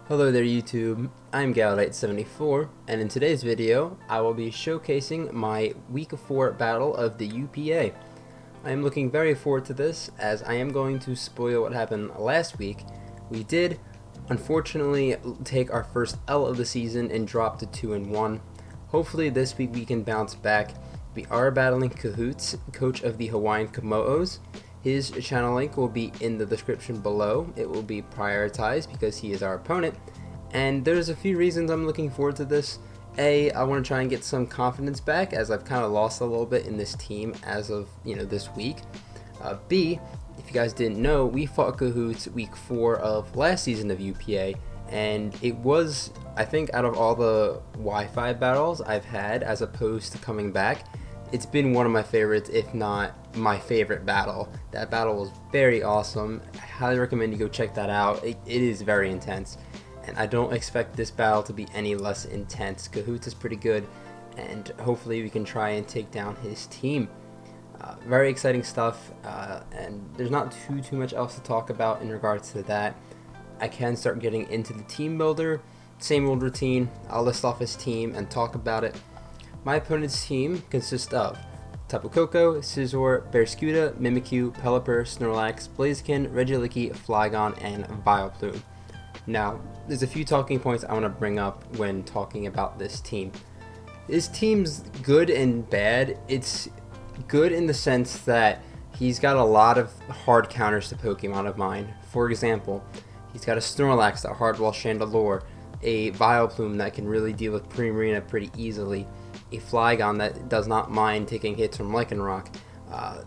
Hello there YouTube, I'm Galladite74, and in today's video, I will be showcasing my Week 4 battle of the UPA. I am looking very forward to this, as I am going to spoil what happened last week. We did, unfortunately, take our first L of the season and drop to 2-1. Hopefully this week we can bounce back. We are battling Kahuutz, coach of the Hawaiian Kommo-os. His channel link will be in the description below. It will be prioritized because he is our opponent. And there's a few reasons I'm looking forward to this. A, I want to try and get some confidence back, as I've kind of lost a little bit in this team as of this week. B, if you guys didn't know, we fought Kahuutz week 4 of last season of UPA, and it was, I think, out of all the Wi-Fi battles I've had as opposed to coming back, it's been one of my favorites, if not my favorite battle. That battle was very awesome. I highly recommend you go check that out. It is very intense, and I don't expect this battle to be any less intense. Kahuutz is pretty good, and hopefully we can try and take down his team. Very exciting stuff, and there's not too much else to talk about in regards to that. I can start getting into the team builder. Same old routine. I'll list off his team and talk about it. My opponent's team consists of Tapu Koko, Scizor, Barraskewda, Mimikyu, Pelipper, Snorlax, Blaziken, Regieleki, Flygon, and Vileplume. Now, there's a few talking points I want to bring up when talking about this team. This team's good and bad. It's good in the sense that he's got a lot of hard counters to Pokemon of mine. For example, he's got a Snorlax that hardwall Chandelure, a Vileplume that can really deal with Primarina pretty easily, a Flygon that does not mind taking hits from Lycanroc.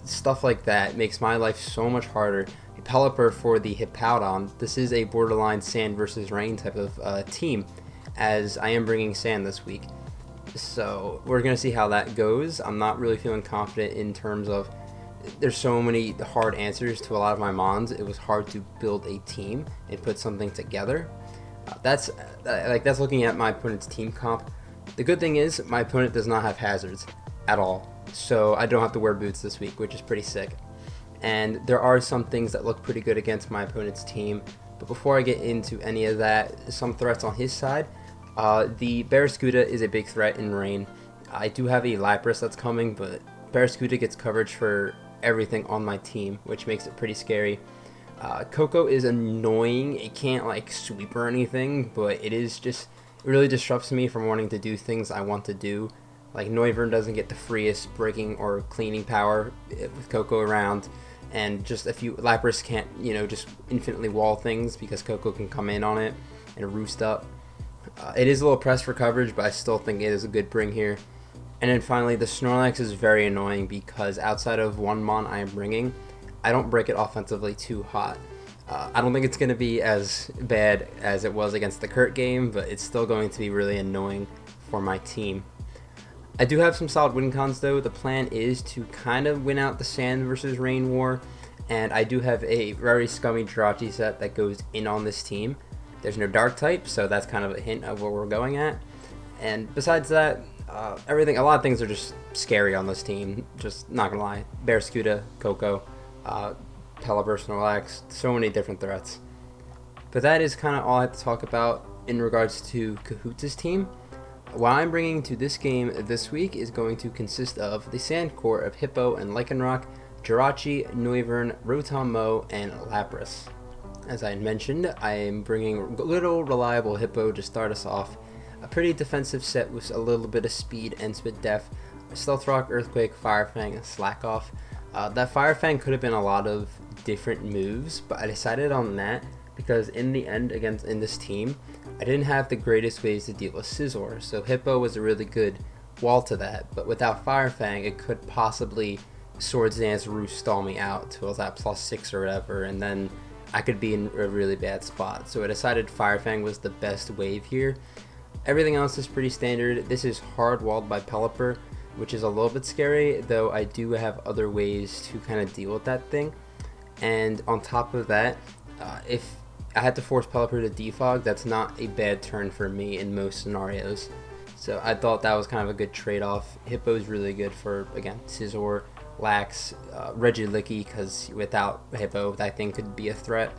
Stuff like that makes my life so much harder. A Pelipper for the Hippowdon. This is a borderline sand versus rain type of team, as I am bringing sand this week. So we're going to see how that goes. I'm not really feeling confident in terms of, there's so many hard answers to a lot of my mons. It was hard to build a team and put something together. That's looking at my opponent's team comp. The good thing is my opponent does not have hazards at all, so I don't have to wear boots this week, which is pretty sick. And there are some things that look pretty good against my opponent's team, but before I get into any of that, some threats on his side. The Barraskewda is a big threat in rain. I do have a Lapras that's coming, but Barraskewda gets coverage for everything on my team, which makes it pretty scary. Koko is annoying. It can't like sweep or anything, but it is just, it really disrupts me from wanting to do things I want to do. Like Noivern doesn't get the freest breaking or cleaning power with Koko around, and just a few Lapras can't, just infinitely wall things because Koko can come in on it and roost up. It is a little pressed for coverage, but I still think it is a good bring here. And then finally, the Snorlax is very annoying because outside of one mon I am bringing, I don't break it offensively too hot. I don't think it's going to be as bad as it was against the Kurt game, but it's still going to be really annoying for my team. I do have some solid win cons though. The plan is to kind of win out the sand versus rain war, and I do have a very scummy Jirachi set that goes in on this team. There's no dark type, so that's kind of a hint of where we're going at. And besides that, a lot of things are just scary on this team, just not gonna lie. Barraskewda, Koko, Pelipper, Snorlax, so many different threats. But that is kind of all I have to talk about in regards to Kahootz's team. What I'm bringing to this game this week is going to consist of the Sand Core of Hippo and Lycanroc, Jirachi, Noivern, Rotom-Mow, and Lapras. As I mentioned, I am bringing little reliable Hippo to start us off. A pretty defensive set with a little bit of speed and spit def. Stealth Rock, Earthquake, Fire Fang, and Slack Off. That Fire Fang could have been a lot of different moves, but I decided on that because in the end, in this team, I didn't have the greatest ways to deal with Scizor, so Hippo was a really good wall to that, but without Fire Fang, it could possibly Swords Dance Roost stall me out to that +6 or whatever, and then I could be in a really bad spot. So I decided Fire Fang was the best wave here. Everything else is pretty standard. This is hard walled by Pelipper, which is a little bit scary, though I do have other ways to kind of deal with that thing. And on top of that, if I had to force Pelipper to defog, that's not a bad turn for me in most scenarios. So I thought that was kind of a good trade-off. Hippo's really good for, again, Scizor, Lax, Regieleki, because without Hippo, that thing could be a threat.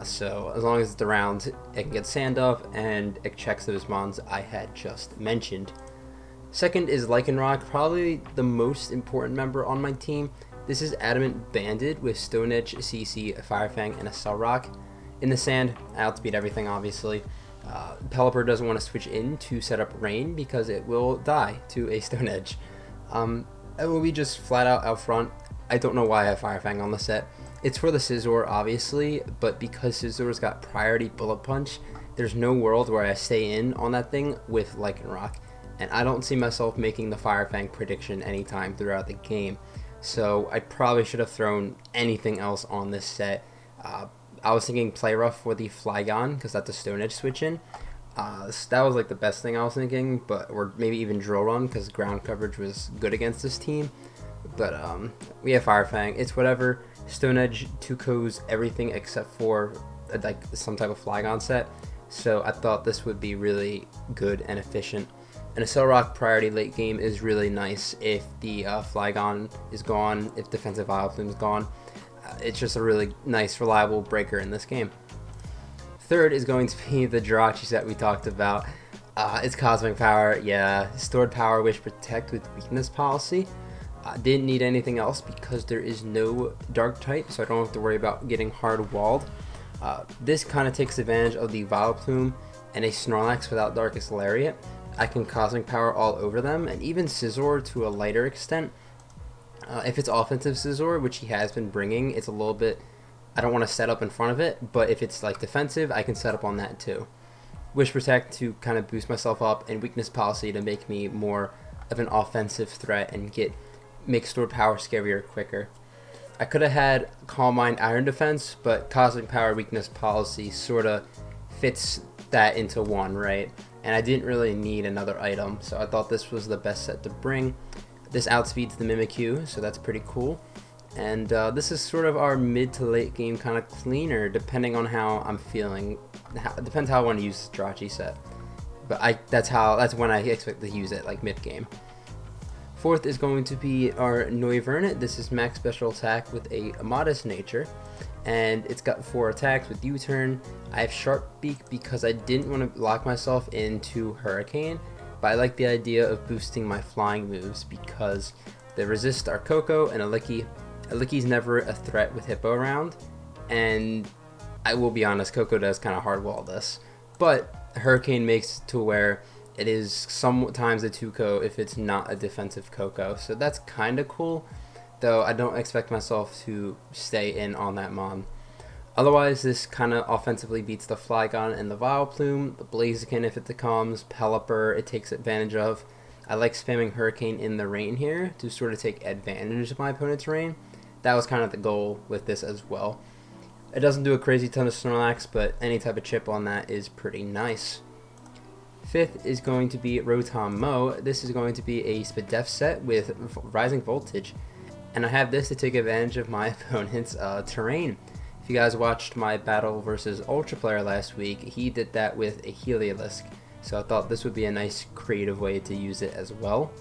So as long as it's around, it can get sand off and it checks those mons I had just mentioned. Second is Lycanroc, probably the most important member on my team. This is Adamant Banded with Stone Edge, CC, a Firefang, and a Cellrock. In the sand, I outspeed everything obviously. Pelipper doesn't want to switch in to set up rain because it will die to a Stone Edge. It will be just flat out front. I don't know why I have Firefang on the set. It's for the Scizor obviously, but because Scizor's got priority Bullet Punch, there's no world where I stay in on that thing with Lycanroc. And I don't see myself making the Firefang prediction anytime throughout the game. So I probably should have thrown anything else on this set. I was thinking Play Rough for the Flygon because that's a Stone Edge switch in. That was like the best thing I was thinking, or maybe even Drill Run because ground coverage was good against this team. But we have Firefang. It's whatever. Stone Edge 2-Ko's everything except for like some type of Flygon set. So I thought this would be really good and efficient. And a Cellrock priority late game is really nice if the Flygon is gone, if defensive Vileplume is gone. It's just a really nice, reliable breaker in this game. Third is going to be the Jirachi set we talked about. It's Cosmic Power, yeah. Stored Power, Wish Protect with Weakness Policy. Didn't need anything else because there is no Dark type, so I don't have to worry about getting hard walled. This kind of takes advantage of the Vileplume and a Snorlax without Darkest Lariat. I can Cosmic Power all over them, and even Scizor to a lighter extent. If it's offensive Scizor, which he has been bringing, it's a little bit, I don't want to set up in front of it, but if it's like defensive, I can set up on that too. Wish Protect to kind of boost myself up, and Weakness Policy to make me more of an offensive threat and make Stored Power scarier quicker. I could have had Calm Mind Iron Defense, but Cosmic Power Weakness Policy sort of fits that into one, right? And I didn't really need another item, so I thought this was the best set to bring. This outspeeds the Mimikyu, so that's pretty cool. And this is sort of our mid to late game kind of cleaner, depending on how I'm feeling. It depends how I want to use the Jirachi set. But that's when I expect to use it, like mid game. Fourth is going to be our Noivern. This is max special attack with a modest nature, and it's got 4 attacks with U-turn. I have Sharp Beak because I didn't want to lock myself into Hurricane, but I like the idea of boosting my flying moves because the resist are Koko and Alicki. Alicki's never a threat with Hippo around, and I will be honest, Koko does kind of hard wall this, but Hurricane makes it to where it is sometimes a 2-Ko if it's not a defensive Koko, so that's kind of cool, though I don't expect myself to stay in on that mon. Otherwise, this kind of offensively beats the Flygon and the Vileplume, the Blaziken if it comes, Pelipper it takes advantage of. I like spamming Hurricane in the rain here to sort of take advantage of my opponent's rain. That was kind of the goal with this as well. It doesn't do a crazy ton of Snorlax, but any type of chip on that is pretty nice. Fifth is going to be Rotom Mow. This is going to be a Spadef set with Rising Voltage, and I have this to take advantage of my opponent's terrain. If you guys watched my battle versus Ultra Player last week, he did that with a Heliolisk, so I thought this would be a nice creative way to use it as well.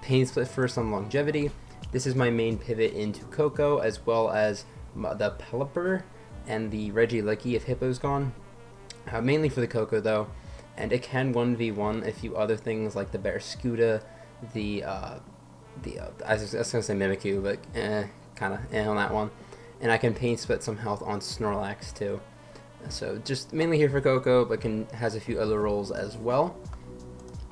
Pain Split first on longevity. This is my main pivot into Koko, as well as the Pelipper and the Regieleki if Hippo's gone. Mainly for the Koko though, and it can 1v1 a few other things like the Barraskewda, I was gonna say Mimikyu, but kinda on that one. And I can Pain Split some health on Snorlax too. So just mainly here for Koko, but has a few other roles as well.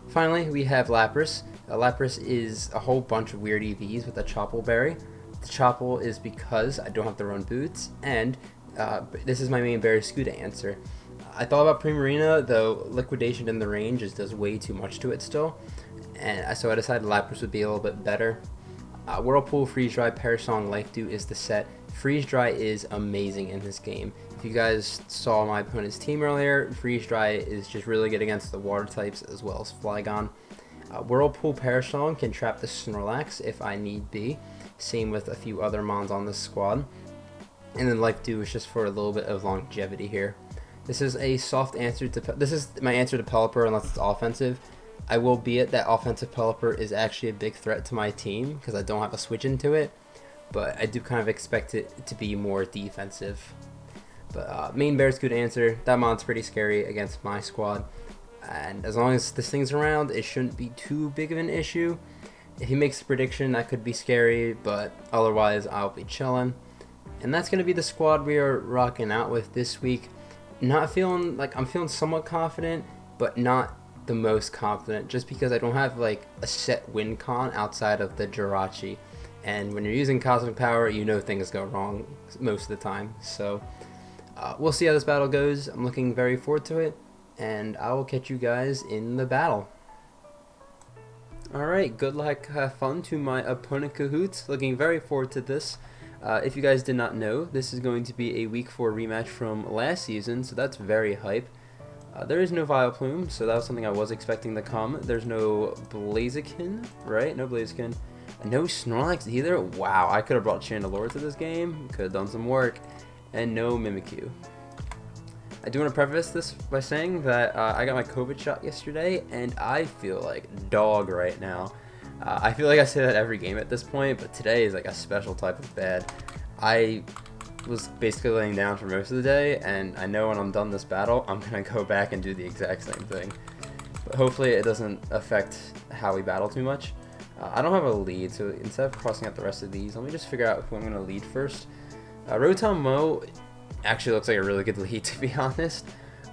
Finally, we have Lapras. Lapras is a whole bunch of weird EVs with a Chople Berry. The Chople is because I don't have to run boots, and this is my main Barraskewda answer. I thought about Primarina, though Liquidation in the rain just does way too much to it still, and so I decided Lapras would be a little bit better. Whirlpool, Freeze Dry, Perish Song, Life Dew is the set. Freeze Dry is amazing in this game. If you guys saw my opponent's team earlier, Freeze Dry is just really good against the water types as well as Flygon. Whirlpool, Perish Song can trap the Snorlax if I need be. Same with a few other mons on this squad. And then Life Dew is just for a little bit of longevity here. This is a soft answer to, this is my answer to Pelipper unless it's offensive. I will be it that offensive Pelipper is actually a big threat to my team because I don't have a switch into it, but I do kind of expect it to be more defensive. But main Bear's good answer. That mod's pretty scary against my squad. And as long as this thing's around, it shouldn't be too big of an issue. If he makes a prediction, that could be scary, but otherwise I'll be chilling. And that's going to be the squad we are rocking out with this week. Not feeling like I'm feeling somewhat confident, but not the most confident, just because I don't have like a set win con outside of the Jirachi. And when you're using Cosmic Power, you know things go wrong most of the time. So we'll see how this battle goes. I'm looking very forward to it, and I will catch you guys in the battle. Alright, good luck, have fun to my opponent Kahuutz. Looking very forward to this. If you guys did not know, this is going to be a Week 4 rematch from last season, so that's very hype. There is no Vileplume, so that was something I was expecting to come. There's no Blaziken, right? No Blaziken. No Snorlax either? Wow, I could have brought Chandelure to this game. Could have done some work. And no Mimikyu. I do want to preface this by saying that I got my COVID shot yesterday, and I feel like dog right now. I feel like I say that every game at this point, but today is like a special type of bad. I was basically laying down for most of the day, and I know when I'm done this battle, I'm going to go back and do the exact same thing. But hopefully it doesn't affect how we battle too much. I don't have a lead, so instead of crossing out the rest of these, let me just figure out who I'm going to lead first. Rotom Mo actually looks like a really good lead, to be honest.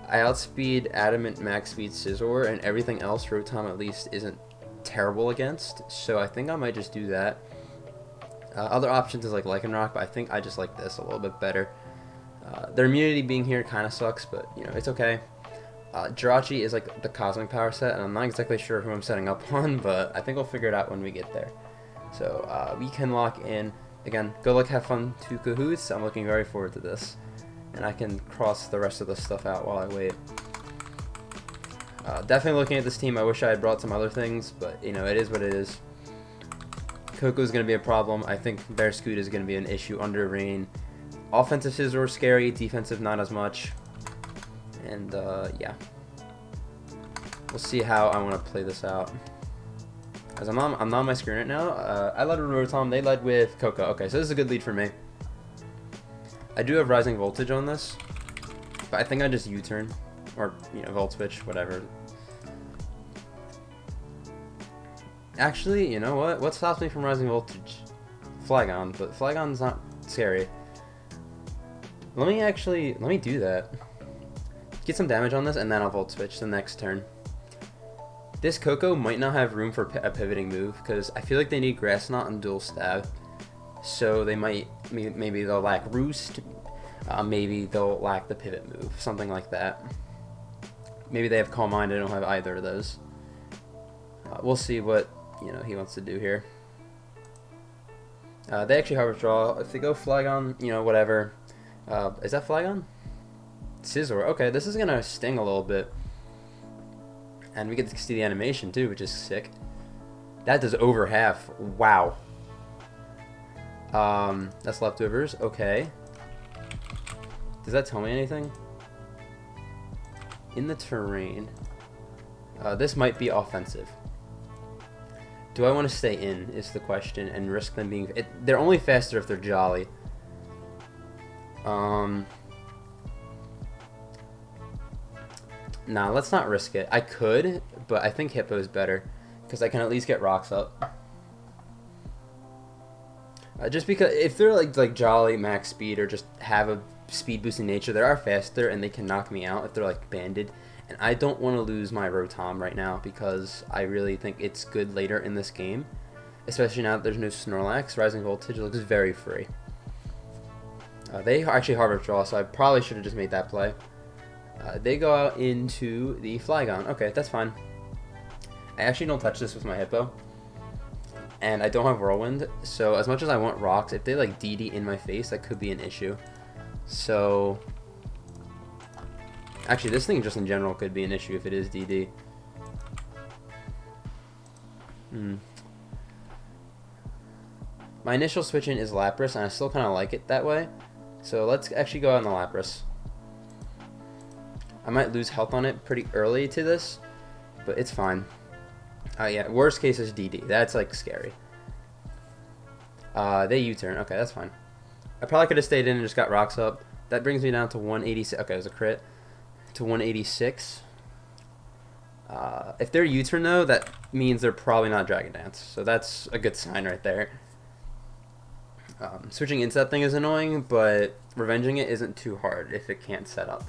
I outspeed Adamant, Max Speed, Scizor, and everything else Rotom at least isn't terrible against, so I think I might just do that. Other options is like Lycanroc, but I think I just like this a little bit better. Their immunity being here kind of sucks, but you know, it's okay. Jirachi is like the Cosmic Power set, and I'm not exactly sure who I'm setting up on, but I think we'll figure it out when we get there. So we can lock in. Again, good luck, have fun to Kahuutz. I'm looking very forward to this. And I can cross the rest of the stuff out while I wait. Definitely looking at this team, I wish I had brought some other things, but you know, it is what it is. Coco is going to be a problem. I think Bear Scoot is going to be an issue under Rain. Offensive Scizor scary, defensive not as much. And yeah. We'll see how I want to play this out. As I'm not on my screen right now. I led with Rotom, they led with Coco. Okay, so this is a good lead for me. I do have Rising Voltage on this, but I think I just U-turn. Or, you know, Volt Switch, whatever. Actually, you know what? What stops me from Rising Voltage? Flygon, but Flygon's not scary. Let me do that. Get some damage on this, and then I'll Volt Switch the next turn. This Coco might not have room for a pivoting move, because I feel like they need Grass Knot and Dual Stab. So they might, maybe they'll lack Roost, maybe they'll lack the pivot move, something like that. Maybe they have Calm Mind, I don't have either of those. We'll see what, you know, he wants to do here. They actually Harvest Draw. If they go Flygon, you know, whatever. Is that Flygon? Scizor. Okay, this is going to sting a little bit. And we get to see the animation too, which is sick. That does over half. Wow. That's leftovers. Okay. Does that tell me anything? In the terrain. This might be offensive. Do I want to stay in is the question and risk them being... they're only faster if they're Jolly. Nah, let's not risk it. I could, but I think Hippo is better. Because I can at least get rocks up. Just because if they're like Jolly, max speed, or just have a speed boosting nature, they are faster and they can knock me out if they're like banded. And I don't want to lose my Rotom right now because I really think it's good later in this game. Especially now that there's no Snorlax. Rising Voltage looks very free. They actually Harvest Draw, so I probably should have just made that play. They go out into the Flygon. Okay, that's fine. I actually don't touch this with my Hippo. And I don't have Whirlwind, so as much as I want rocks, if they like DD in my face, that could be an issue. So... actually, this thing just in general could be an issue if it is DD. My initial switch in is Lapras, and I still kind of like it that way. So let's actually go out on the Lapras. I might lose health on it pretty early to this, but it's fine. Yeah, worst case is DD. That's like scary. They U-turn. Okay, that's fine. I probably could have stayed in and just got rocks up, That brings me down to 186. Okay, it was a crit. To 186. If they're U-turn though, that means they're probably not Dragon Dance. So that's a good sign right there. Switching into that thing is annoying, but revenging it isn't too hard if it can't set up.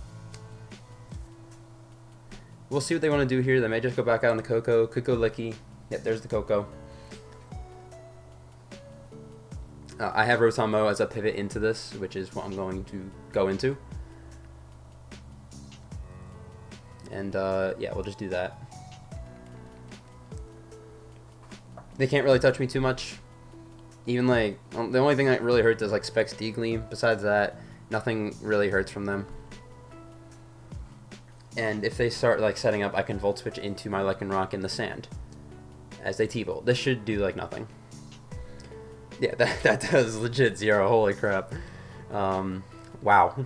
We'll see what they want to do here. They may just go back out on the Coco. Could go Licky. Yep, there's the Coco. I have Rotom-Mow as a pivot into this, which is what I'm going to go into. And yeah, we'll just do that. They can't really touch me too much. Even like, the only thing that really hurts is like Specs D-Gleam. Besides that, nothing really hurts from them. And if they start like setting up, I can Volt Switch into my Lycanroc in the sand as they T-Bolt. This should do like nothing. Yeah, that does legit 0. Holy crap. Wow.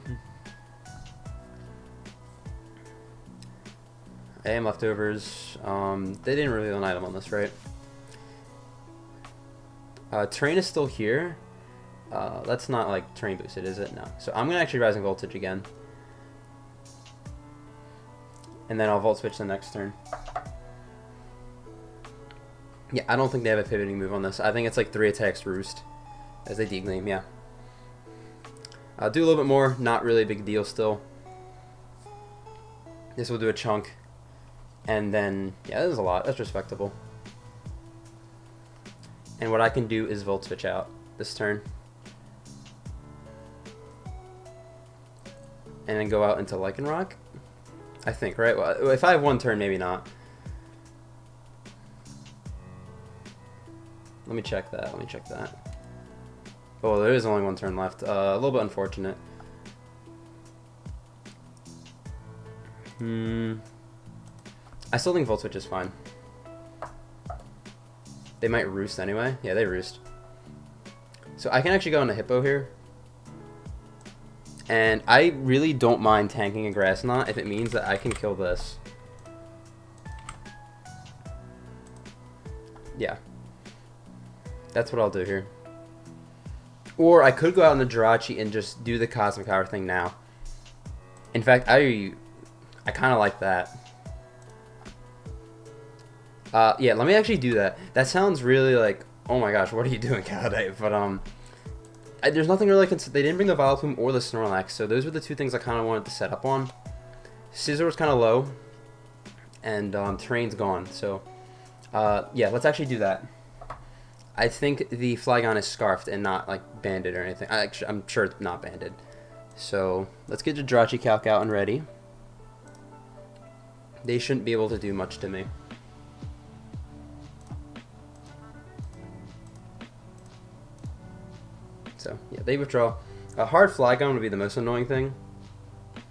AM leftovers. They didn't reveal an item on this, right? Terrain is still here. That's not like terrain boosted, is it? No. So I'm gonna actually Rising Voltage again. And then I'll Volt Switch the next turn. Yeah, I don't think they have a pivoting move on this. I think it's like 3 attacks Roost as they D-Gleam, yeah. I'll do a little bit more, not really a big deal still. This will do a chunk. And then, yeah, this is a lot. That's respectable. And what I can do is Volt Switch out this turn. And then go out into Lycanroc. I think, right? Well, if I have one turn, maybe not. Let me check that. Let me check that. Oh, there is only one turn left. A little bit unfortunate. I still think Volt Switch is fine. They might Roost anyway. Yeah, they Roost. So I can actually go on a Hippo here. And I really don't mind tanking a Grass Knot if it means that I can kill this. Yeah. That's what I'll do here. Or I could go out on the Jirachi and just do the Cosmic Power thing now. In fact, I kind of like that. Yeah, let me actually do that. That sounds really like, oh my gosh, what are you doing, Keldeo? But there's nothing really. They didn't bring the Vileplume or the Snorlax, so those were the two things I kind of wanted to set up on. Scizor was kind of low, and Terrain's gone. So yeah, let's actually do that. I think the Flygon is Scarfed and not like banded or anything. I'm sure it's not banded. So let's get the Jirachi Calc out and ready. They shouldn't be able to do much to me. So yeah, they withdraw. A hard Flygon would be the most annoying thing.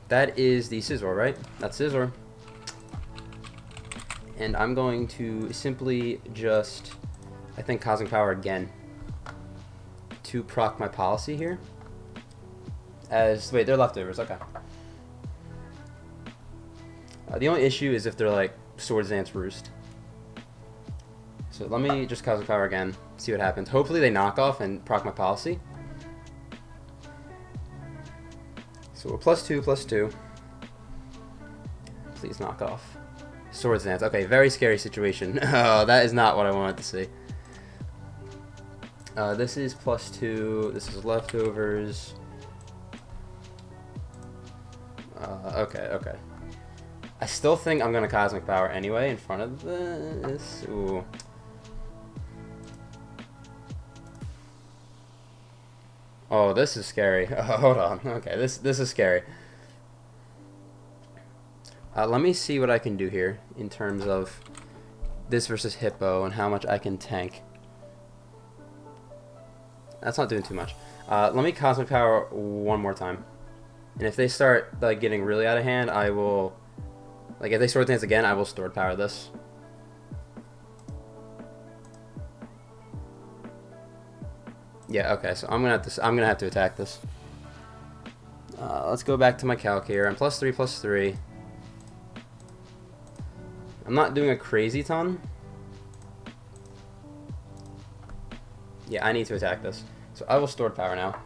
That is the Scizor, right? That's Scizor. And I'm going to simply just, I think, Cosmic Power again to proc my policy here. Wait, they're leftovers, okay. The only issue is if they're like Swords Dance Roost. So let me just Cosmic Power again, see what happens. Hopefully they knock off and proc my policy. So we're +2/+2. Please knock off. Swords Dance. Okay, very scary situation. Oh, that is not what I wanted to see. This is +2. This is leftovers. Okay. I still think I'm going to Cosmic Power anyway in front of this. Ooh. Oh, this is scary. Oh, hold on. Okay, this is scary. Let me see what I can do here in terms of this versus Hippo and how much I can tank. That's not doing too much. Let me Cosmic Power one more time. And if they start like getting really out of hand, I will, like if they Sword Dance again, I will Stored Power this. Yeah, okay, so I'm gonna have to attack this. Let's go back to my calc here. I'm +3/+3. I'm not doing a crazy ton. Yeah, I need to attack this. So I will Stored Power now.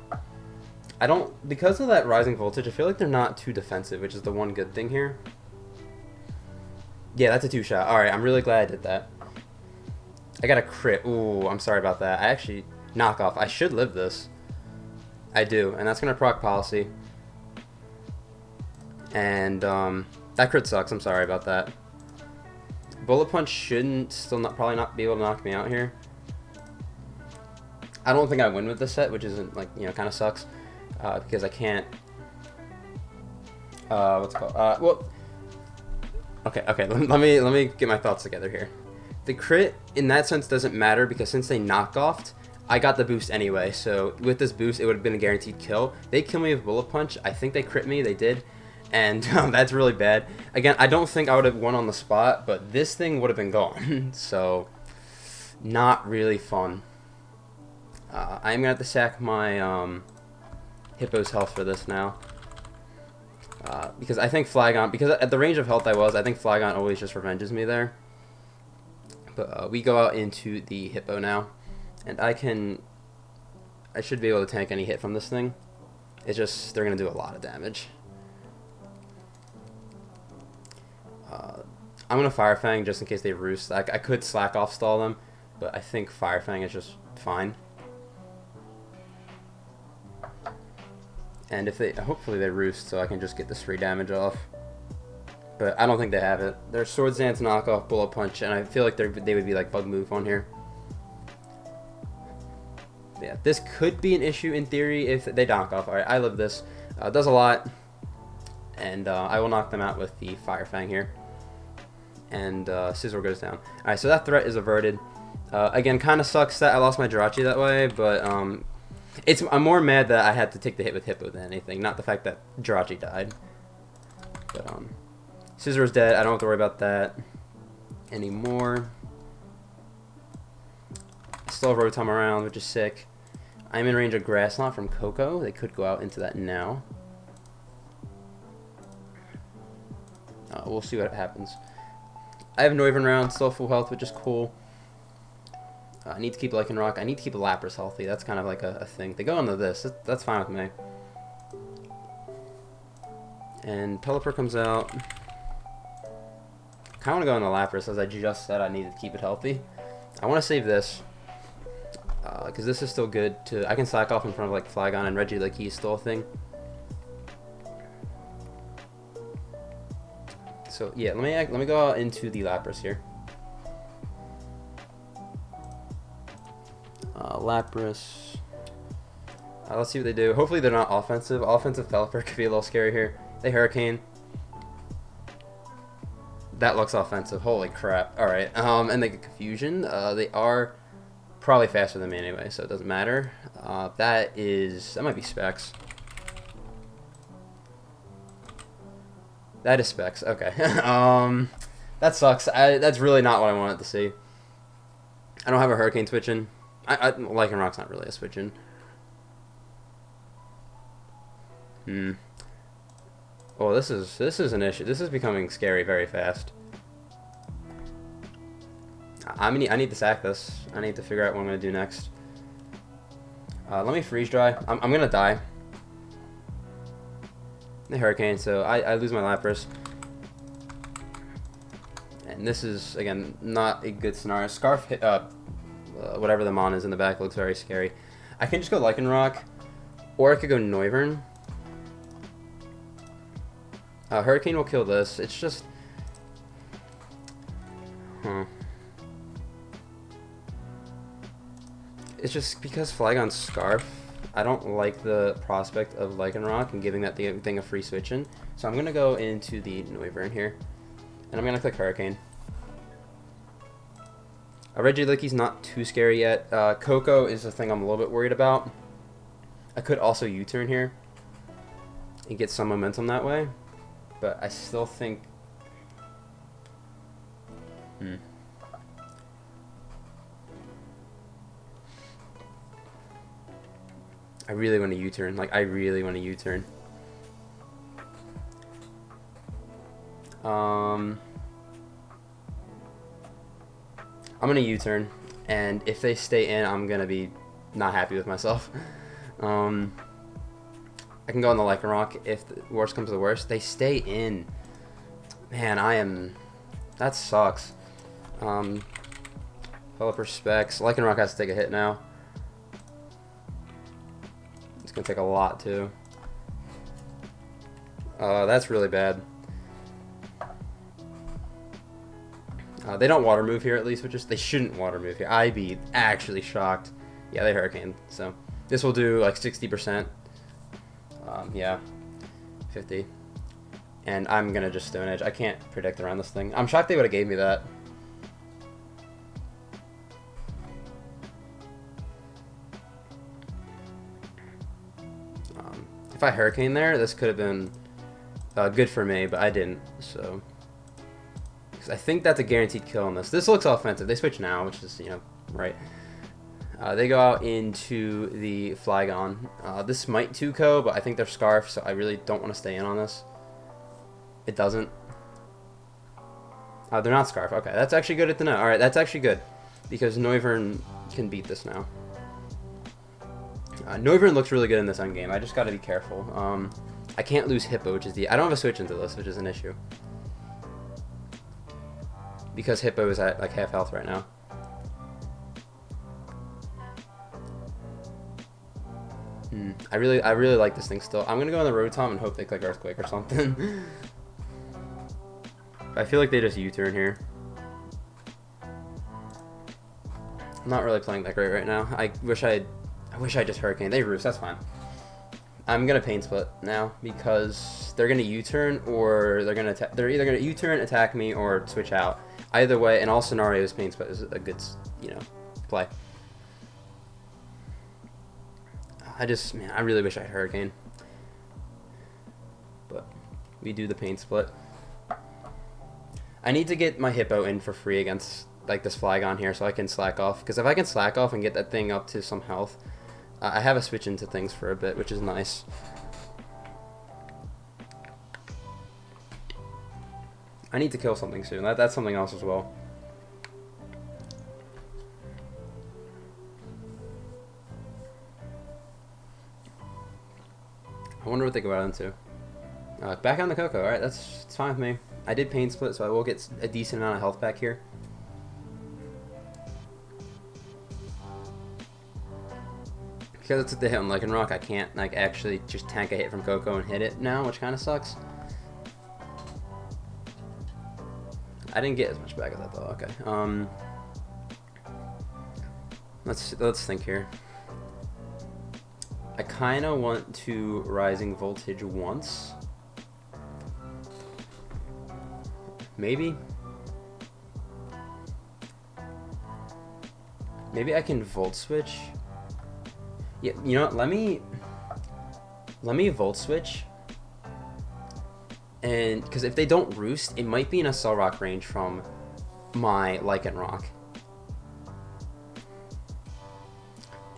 I don't, because of that rising voltage, I feel like they're not too defensive, which is the one good thing here. Yeah, that's a 2-shot. Alright, I'm really glad I did that. I got a crit. Ooh, I'm sorry about that. I actually, knock off. I should live this. I do, and that's going to proc policy. And, that crit sucks. I'm sorry about that. Bullet Punch shouldn't probably not be able to knock me out here. I don't think I win with this set, which isn't, like, you know, kind of sucks. Because I can't, what's it called? Well, okay, let me get my thoughts together here. The crit, in that sense, doesn't matter, because since they knock-offed, I got the boost anyway, so with this boost, it would have been a guaranteed kill. They kill me with Bullet Punch. I think they crit me. They did. And that's really bad. Again, I don't think I would have won on the spot, but this thing would have been gone. So, not really fun. I'm going to have to sack my Hippo's health for this now. Because I think Flygon, because at the range of health I think Flygon always just revenges me there. But we go out into the Hippo now. And I should be able to tank any hit from this thing. It's just, they're going to do a lot of damage. I'm going to Fire Fang just in case they roost. I could slack off stall them, but I think Fire Fang is just fine. And if they, hopefully they roost so I can just get this free damage off. But I don't think they have it. They're Swords Dance, knockoff, Bullet Punch, and I feel like they would be like Bug Move on here. Yeah, this could be an issue in theory if they knock off. Alright, I live this. Does a lot. And I will knock them out with the Fire Fang here. And Scizor goes down. Alright, so that threat is averted. Again, kind of sucks that I lost my Jirachi that way, but I'm more mad that I had to take the hit with Hippo than anything, not the fact that Jirachi died. But Scizor's dead. I don't have to worry about that anymore. Still have Rotom around, which is sick. I'm in range of Grass Knot from Coco. They could go out into that now. We'll see what happens. I have Noivern around, still full health, which is cool. I need to keep Lycanroc. I need to keep Lapras healthy. That's kind of like a thing. They go into this. That's fine with me. And Pelipper comes out. I kind of want to go into Lapras, as I just said I needed to keep it healthy. I want to save this. Because this is still good to... I can slack off in front of like Flygon and Reggie like he's still a thing. So yeah, let me go out into the Lapras here. Lapras. Let's see what they do. Hopefully they're not offensive. Offensive Pelipper could be a little scary here. They Hurricane. That looks offensive. Holy crap. Alright. And they get Confusion. They are probably faster than me anyway, so it doesn't matter. That might be Specs. That is Specs. Okay. That sucks. That's really not what I wanted to see. I don't have a Hurricane switching. Lycanroc's not really a switching. Oh, this is an issue. This is becoming scary very fast. I need to sack this. I need to figure out what I'm gonna do next. Let me freeze dry. I'm gonna die. The Hurricane, so I lose my Lapras. And this is, again, not a good scenario. Scarf hit whatever the mon is in the back looks very scary. I can just go Lycanroc, or I could go Noivern. Hurricane will kill this. It's just... It's just because Flygon's Scarf, I don't like the prospect of Lycanroc and giving that thing a free switch in. So I'm going to go into the Noivern here. And I'm going to click Hurricane. Regieleci's not too scary yet. Coco is the thing I'm a little bit worried about. I could also U-turn here and get some momentum that way. But I still think... I really want to U-turn. Like, I really want to U-turn. I'm going to U-turn. And if they stay in, I'm going to be not happy with myself. I can go on the Lycanroc if the worst comes to the worst. They stay in. Man, that sucks. Developer specs. Lycanroc has to take a hit now. It's gonna take a lot too. That's really bad. They don't water move here at least, which is they shouldn't water move here. I'd be actually shocked. Yeah, they Hurricane. So this will do like 60%. Yeah, 50. And I'm gonna just Stone Edge. I can't predict around this thing. I'm shocked they would have gave me that. If I Hurricane there, this could have been good for me, but I didn't. So, because I think that's a guaranteed kill on this. This looks offensive. They switch now, which is, you know, right. They go out into the Flygon. This might 2-ko, but I think they're Scarf, so I really don't want to stay in on this. It doesn't. They're not Scarf. Okay, that's actually good to know. Alright, that's actually good, because Noivern can beat this now. Noivern looks really good in this endgame. I just got to be careful. I can't lose Hippo, which is the... I don't have a switch into this, which is an issue. Because Hippo is at like half health right now. I really like this thing still. I'm gonna go on the Rotom and hope they click Earthquake or something. I feel like they just U-turn here. I'm not really playing that great right now. I wish I just Hurricane. They Roost, that's fine. I'm gonna Pain Split now because they're gonna U-turn or they're either gonna U-turn, attack me, or switch out. Either way, in all scenarios, Pain Split is a good, you know, play. Man, I really wish I had Hurricane. But we do the Pain Split. I need to get my Hippo in for free against like this Flygon here so I can slack off. Because if I can slack off and get that thing up to some health, I have a switch into things for a bit, which is nice. I need to kill something soon. That's something else as well. I wonder what they go out into. Back on the Koko. Alright, it's fine with me. I did Pain Split, so I will get a decent amount of health back here. Because it's the hit on Lycanroc, I can't like actually just tank a hit from Koko and hit it now, which kind of sucks. I didn't get as much back as I thought. Okay. Let's think here. I kind of want to Rising Voltage once. Maybe. Maybe I can Volt Switch. Yeah, you know what? Let me Volt Switch. And because if they don't Roost, it might be in a Cell Rock range from my Lycanroc.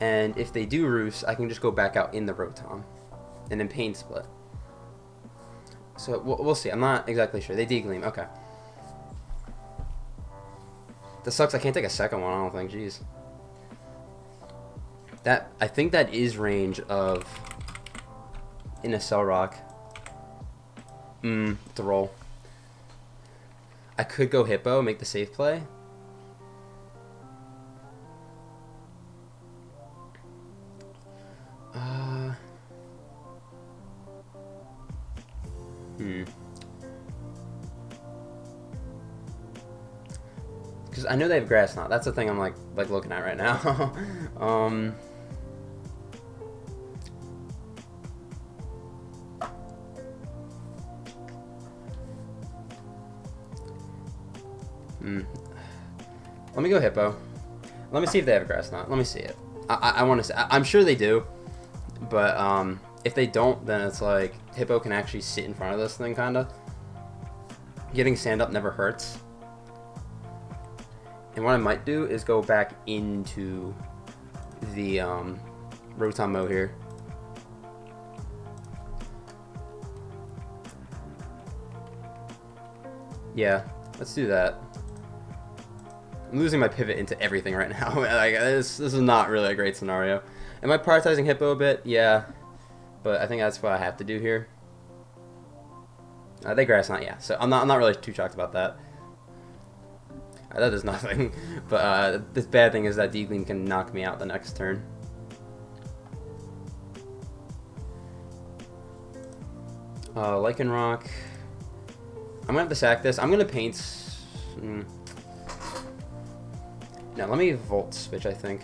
And if they do Roost, I can just go back out in the Rotom and then Pain Split. So we'll see. I'm not exactly sure. They D-Gleam. Okay. That sucks. I can't take a second one. I don't think. Jeez. I think that is range of in a Cell Rock. The roll. I could go Hippo, make the safe play. Because I know they have Grass Knot. That's the thing I'm like looking at right now. Let me go Hippo. Let me see if they have Grass Knot. Let me see it. I want to say. I'm sure they do. But if they don't, then it's like Hippo can actually sit in front of this thing, kind of. Getting Sand Up never hurts. And what I might do is go back into the Rotom mode here. Yeah, let's do that. I'm losing my pivot into everything right now. Like this is not really a great scenario. Am I prioritizing Hippo a bit? Yeah. but I think that's what I have to do here. They grass not, yeah. So I'm not really too shocked about that. That does nothing. But this bad thing is that Deegling can knock me out the next turn. Lycanroc. I'm gonna have to sack this. I'm gonna paint. No, let me Volt Switch, I think.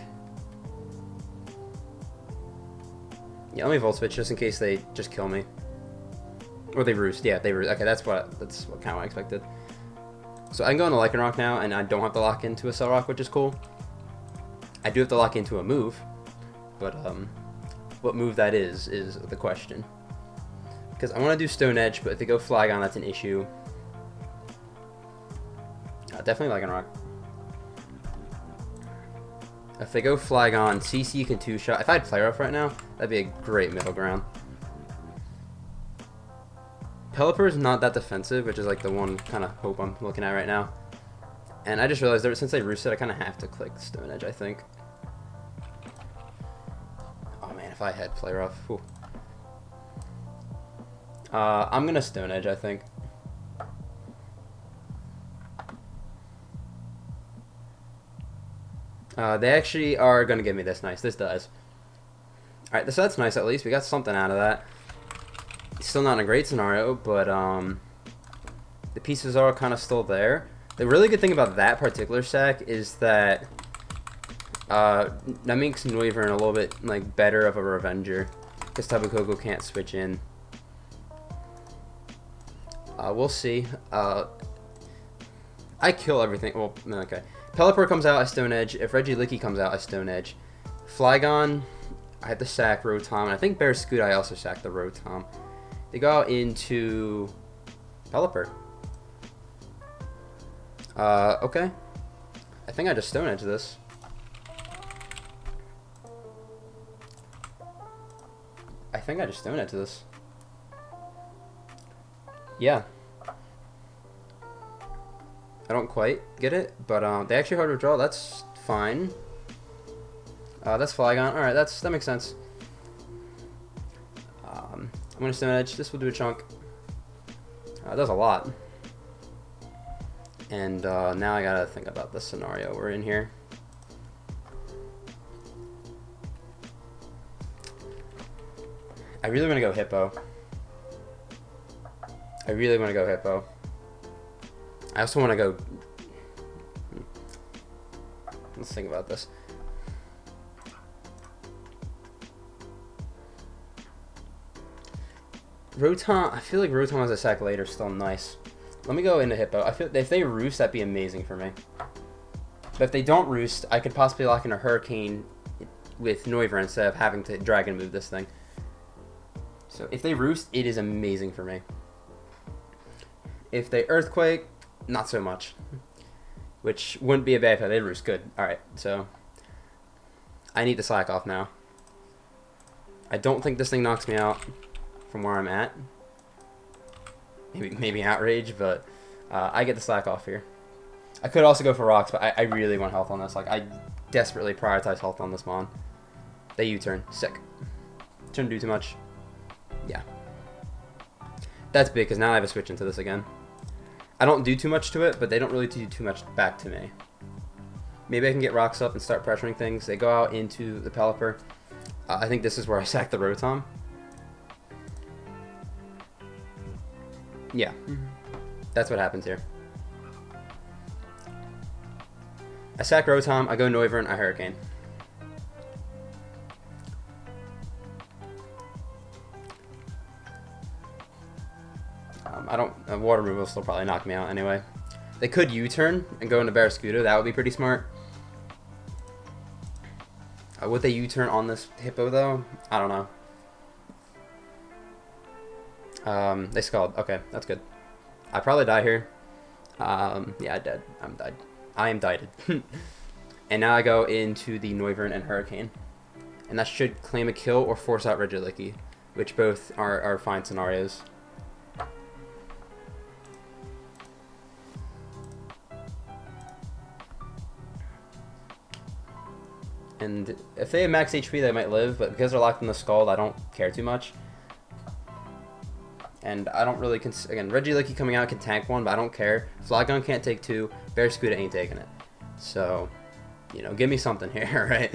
Yeah, let me Volt Switch just in case they just kill me. Or they roost. Yeah, they roost. Okay, that's what kind of I expected. So I can go into Lycanroc now, and I don't have to lock into a Cell Rock, which is cool. I do have to lock into a move, but what move that is the question. Because I want to do Stone Edge, but if they go Flygon, that's an issue. Definitely Lycanroc. If they go Flygon, CC can two-shot. If I had Play Rough right now, that'd be a great middle ground. Pelipper's not that defensive, which is like the one kind of hope I'm looking at right now. And I just realized that since they roosted, I kind of have to click Stone Edge, I think. Oh man, if I had Play Rough. Whew. I'm going to Stone Edge, I think. They actually are going to give me this. Nice. This does. Alright, so that's nice at least. We got something out of that. Still not in a great scenario, but the pieces are kind of still there. The really good thing about that particular sack is that that makes Noivern a little bit like better of a Revenger, because Tabukoko can't switch in. We'll see. I kill everything. Well, okay. Pelipper comes out, I Stone Edge. If Regieleki comes out, I Stone Edge. Flygon, I had to sack Rotom, and I think Barraskewda I also sacked the Rotom. They go out into Pelipper. Okay. I think I just Stone Edge this. Yeah. I don't quite get it, but they actually hard to draw. That's fine. That's Flygon. All right, that makes sense. I'm gonna Stone Edge. This will do a chunk. It does a lot. And now I gotta think about the scenario we're in here. I really want to go Hippo. I also want to go... Let's think about this. Rotom, I feel like Rotom as a sack later is still nice. Let me go into Hippo. I feel if they roost, that'd be amazing for me. But if they don't roost, I could possibly lock in a Hurricane with Noivern instead of having to Dragon move this thing. So if they roost, it is amazing for me. If they Earthquake, not so much. Which wouldn't be a bad play. They roost good. Alright, so I need to slack off now. I don't think this thing knocks me out from where I'm at. Maybe Outrage, but I get the slack off here. I could also go for Rocks, but I really want health on this. Like, I desperately prioritize health on this Mon. They U-turn. Sick. Shouldn't do too much. Yeah. That's big, because now I have a switch into this again. I don't do too much to it, but they don't really do too much back to me. Maybe I can get Rocks up and start pressuring things. They go out into the Pelipper. I think this is where I sack the Rotom. Yeah. That's what happens here. I sack Rotom, I go Noivern, I Hurricane. Water removal will still probably knock me out anyway. They could U-turn and go into Barraskewda. That would be pretty smart. Would they U-turn on this Hippo though? I don't know. They Scald. Okay, that's good. I probably die here. Yeah, dead. I'm died. I am died. And now I go into the Noivern and Hurricane. And that should claim a kill or force out Regieleki, which both are fine scenarios. And if they have max HP, they might live, but because they're locked in the Scald, I don't care too much. And I don't really, again, Regieleki coming out can tank one, but I don't care. Flygon can't take two. Barraskewda ain't taking it. So, you know, give me something here, right?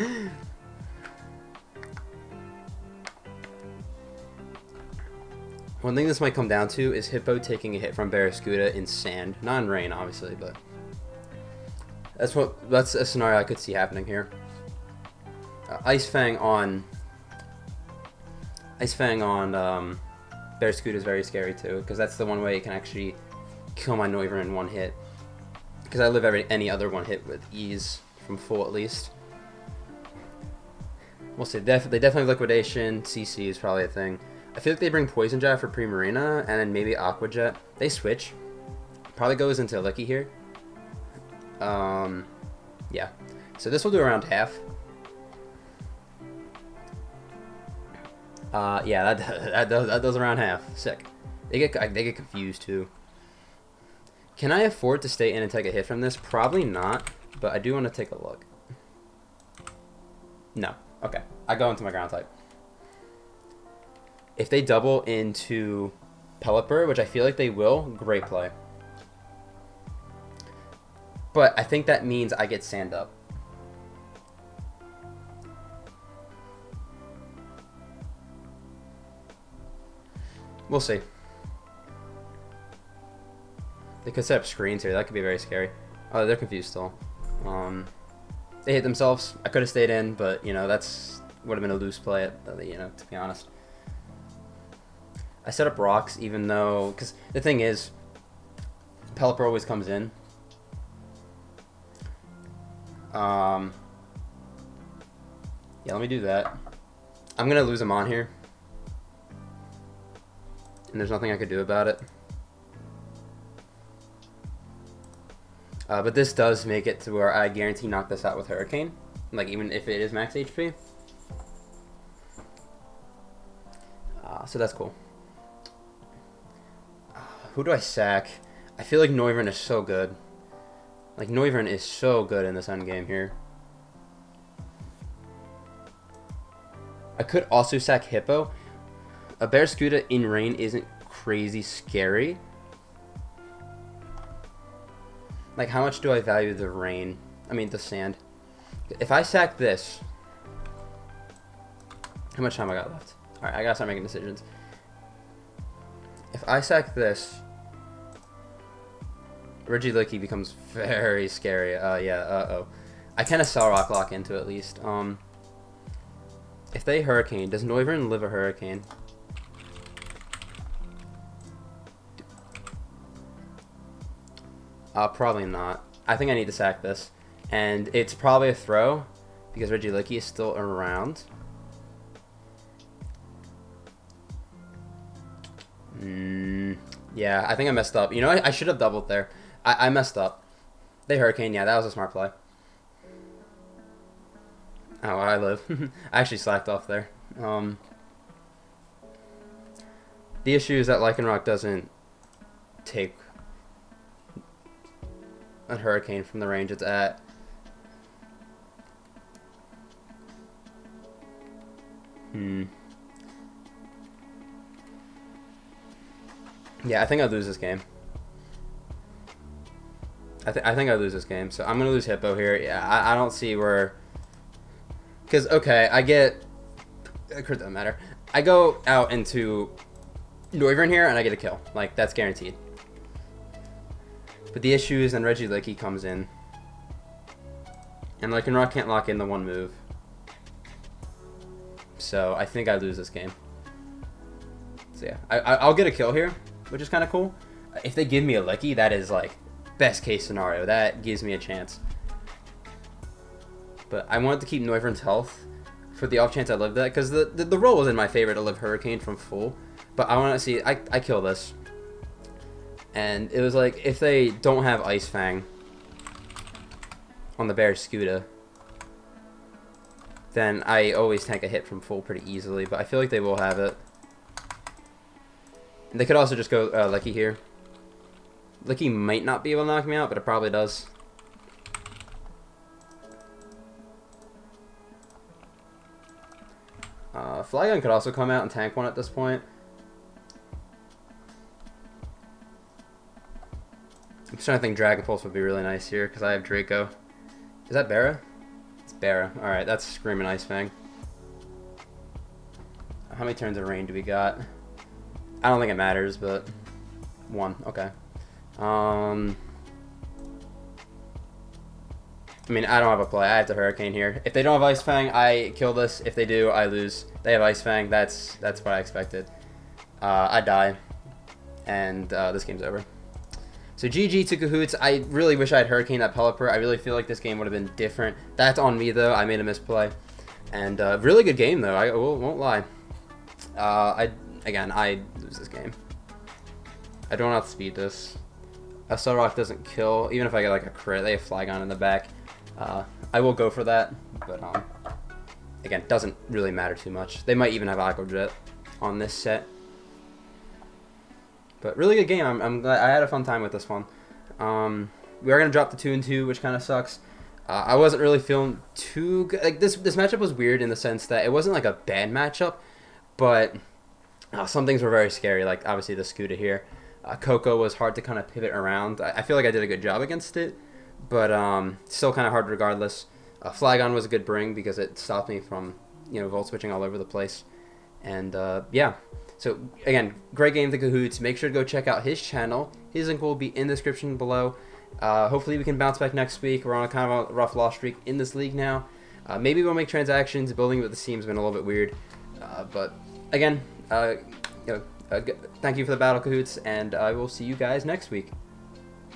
One thing this might come down to is Hippo taking a hit from Barraskewda in sand. Not in rain, obviously, but that's a scenario I could see happening here. Ice Fang on Barraskewda is very scary too, because that's the one way you can actually kill my Noivern in one hit. Because I live any other one hit with ease from full at least. We'll see. They definitely have Liquidation. CC is probably a thing. I feel like they bring Poison Jab for Primarina and then maybe Aqua Jet. They switch. Probably goes into Licky here. Yeah. So this will do around half. Yeah, that does around half. Sick. They get confused too. Can I afford to stay in and take a hit from this? Probably not, but I do want to take a look. No. Okay. I go into my ground type. If they double into Pelipper, which I feel like they will, great play. But I think that means I get Sand Up. We'll see. They could set up screens here. That could be very scary. Oh, they're confused still. They hit themselves. I could have stayed in, but, you know, that's would have been a loose play, you know, to be honest. I set up rocks even though... Because the thing is, Pelipper always comes in. Yeah, let me do that. I'm going to lose him on here. And there's nothing I could do about it. But this does make it to where I guarantee knock this out with Hurricane. Like, even if it is max HP. So that's cool. Who do I sack? I feel like Noivern is so good. Like, Noivern is so good in this endgame here. I could also sack Hippo. A Barraskewda in rain isn't crazy scary. Like, how much do I value the rain? I mean, the sand. If I sack this... How much time I got left? Alright, I gotta start making decisions. If I sack this... Regieleki becomes very scary. Yeah, uh-oh. I kind of Cell Rock Lock into at least. If they Hurricane, does Noivern live a Hurricane? Probably not. I think I need to sack this. And it's probably a throw, because Regieleki is still around. Yeah, I think I messed up. You know, I should have doubled there. I messed up. They Hurricane, yeah, that was a smart play. Oh, I live. I actually slacked off there. The issue is that Lycanroc doesn't take a Hurricane from the range it's at. Yeah, I think I'll lose this game. I think I lose this game, so I'm gonna lose Hippo here. Yeah, I don't see where, because okay, I get, it doesn't matter. I go out into Noivern here and I get a kill. Like, that's guaranteed. But the issue is then Regieleki comes in, and Lycanroc can't lock in the one move. So I think I lose this game. So yeah, I'll get a kill here, which is kind of cool. If they give me a Licky, that is like best case scenario. That gives me a chance. But I wanted to keep Noivern's health for the off chance I lived that, because the roll was in my favor to live Hurricane from full. But I want to see, I kill this. And it was like, if they don't have Ice Fang on the Barraskewda, then I always tank a hit from full pretty easily. But I feel like they will have it. And they could also just go Licky here. Licky might not be able to knock me out, but it probably does. Flygon could also come out and tank one at this point. starting to think Dragapults would be really nice here because I have Draco. Is that Barra? It's Barra. Alright, that's Screaming Ice Fang. How many turns of rain do we got? I don't think it matters, but 1. Okay. I mean, I don't have a play. I have to Hurricane here. If they don't have Ice Fang, I kill this. If they do, I lose. They have Ice Fang. That's what I expected. I die, and this game's over. So GG to Kahuutz. I really wish I had Hurricane that Pelipper. I really feel like this game would have been different. That's on me, though. I made a misplay. And really good game, though. I won't lie. Again, I lose this game. I don't outspeed this. A Cell Rock doesn't kill. Even if I get like a crit, they have Flygon in the back. I will go for that. But again, doesn't really matter too much. They might even have Aqua Jet on this set. But really good game. I'm glad I had a fun time with this one. We are gonna drop the 2-2, which kind of sucks. I wasn't really feeling too good. Like this matchup was weird in the sense that it wasn't like a bad matchup, but some things were very scary. Like obviously the Scooter here. Coco was hard to kind of pivot around. I feel like I did a good job against it, but still kind of hard regardless. Flygon was a good bring because it stopped me from volt switching all over the place, and yeah. So again, great game to Kahuutz. Make sure to go check out his channel. His link will be in the description below. Hopefully we can bounce back next week. We're on a kind of a rough loss streak in this league now. Maybe we'll make transactions. Building with the team's been a little bit weird, but again, thank you for the battle, Kahuutz, and I will see you guys next week.